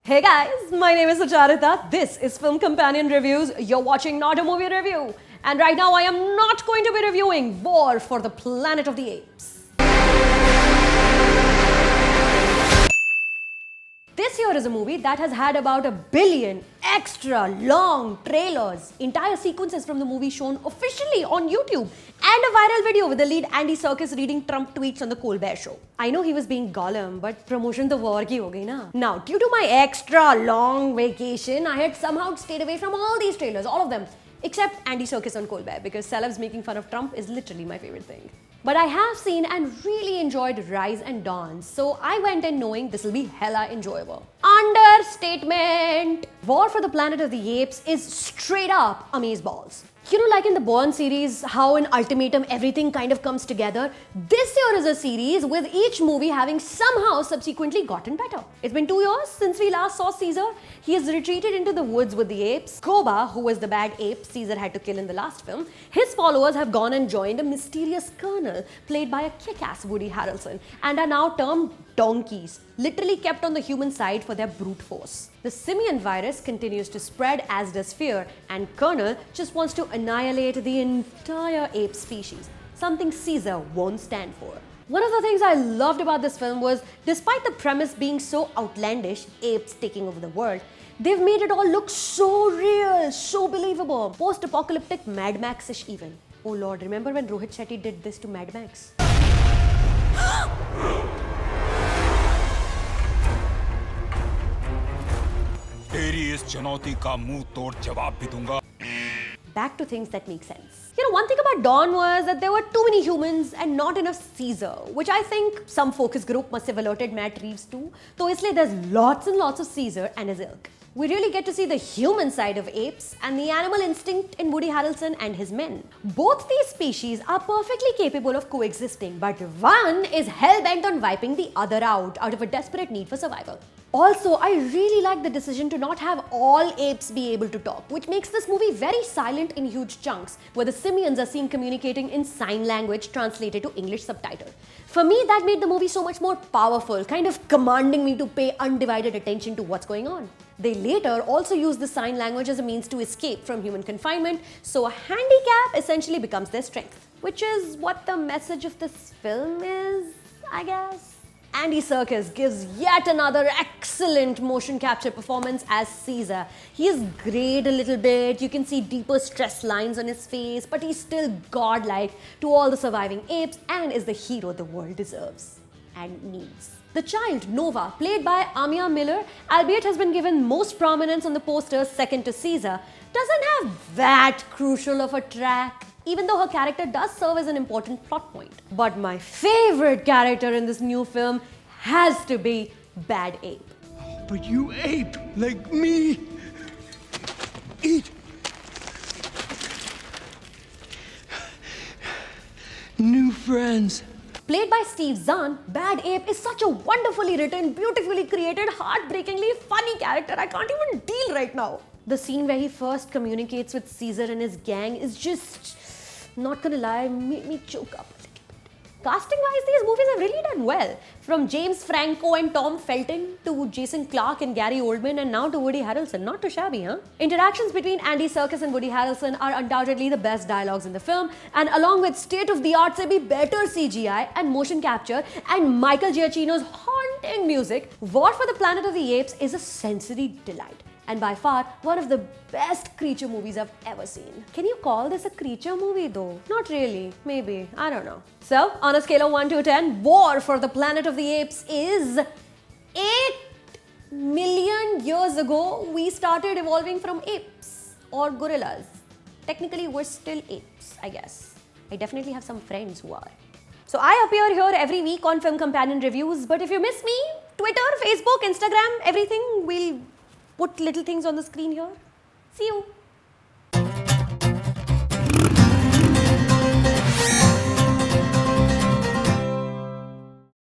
Hey guys, my name is Sucharita. This is Film Companion Reviews. You're watching not a movie review. And right now I am not going to be reviewing War for the Planet of the Apes. This here is a movie that has had about 1 billion extra long trailers, entire sequences from the movie shown officially on YouTube, and a viral video with the lead Andy Serkis reading Trump tweets on the Colbert Show. I know he was being Gollum, but promotion to war ki ho gayi na. Now, due to my extra long vacation, I had somehow stayed away from all these trailers, all of them, except Andy Serkis on Colbert, because celebs making fun of Trump is literally my favorite thing. But I have seen and really enjoyed Rise and Dawn, so I went in knowing this will be hella enjoyable. Understatement! War for the Planet of the Apes is straight up amazeballs. You know, like in the Bourne series, how in Ultimatum everything kind of comes together, this here is a series with each movie having somehow subsequently gotten better. It's been 2 years since we last saw Caesar. He has retreated into the woods with the apes. Koba, who was the bad ape Caesar had to kill in the last film, his followers have gone and joined a mysterious colonel played by a kick-ass Woody Harrelson and are now termed donkeys, literally kept on the human side for their brute force. The simian virus continues to spread, as does fear, and Colonel just wants to annihilate the entire ape species, something Caesar won't stand for. One of the things I loved about this film was, despite the premise being so outlandish, apes taking over the world, they've made it all look so real, so believable, post-apocalyptic Mad Max-ish even. Oh lord, remember when Rohit Shetty did this to Mad Max? तेरी इस चुनौती का मुंह तोड़ जवाब भी दूंगा. Back to things that make sense. You know, one thing about Dawn was that there were too many humans and not enough Caesar, which I think some focus group must have alerted Matt Reeves to. So isliye there's lots and lots of Caesar and his ilk. We really get to see the human side of apes and the animal instinct in Woody Harrelson and his men. Both these species are perfectly capable of coexisting, but one is hell-bent on wiping the other out of a desperate need for survival. Also, I really like the decision to not have all apes be able to talk, which makes this movie very silent in huge chunks, where the simians are seen communicating in sign language translated to English subtitle. For me, that made the movie so much more powerful, kind of commanding me to pay undivided attention to what's going on. They later also use the sign language as a means to escape from human confinement, so a handicap essentially becomes their strength, which is what the message of this film is, I guess. Andy Serkis gives yet another excellent motion capture performance as Caesar. He is grayed a little bit, you can see deeper stress lines on his face, but he's still godlike to all the surviving apes and is the hero the world deserves and needs. The child, Nova, played by Amia Miller, albeit has been given most prominence on the posters second to Caesar, doesn't have that crucial of a track, even though her character does serve as an important plot point. But my favorite character in this new film has to be Bad Ape. But you ape like me. Eat. New friends. Played by Steve Zahn, Bad Ape is such a wonderfully written, beautifully created, heartbreakingly funny character I can't even deal right now. The scene where he first communicates with Caesar and his gang is just, not gonna lie, made me choke up a little bit. Casting-wise, these movies have really done well. From James Franco and Tom Felton to Jason Clarke and Gary Oldman and now to Woody Harrelson. Not too shabby, huh? Interactions between Andy Serkis and Woody Harrelson are undoubtedly the best dialogues in the film, and along with state-of-the-art se better CGI and motion capture and Michael Giacchino's haunting music, War for the Planet of the Apes is a sensory delight. And by far, one of the best creature movies I've ever seen. Can you call this a creature movie though? Not really. Maybe. I don't know. So, on a scale of 1 to 10, War for the Planet of the Apes is 8 million years ago, we started evolving from apes or gorillas. Technically, we're still apes, I guess. I definitely have some friends who are. So I appear here every week on Film Companion Reviews, but if you miss me, Twitter, Facebook, Instagram, everything, we'll put little things on the screen here. See you.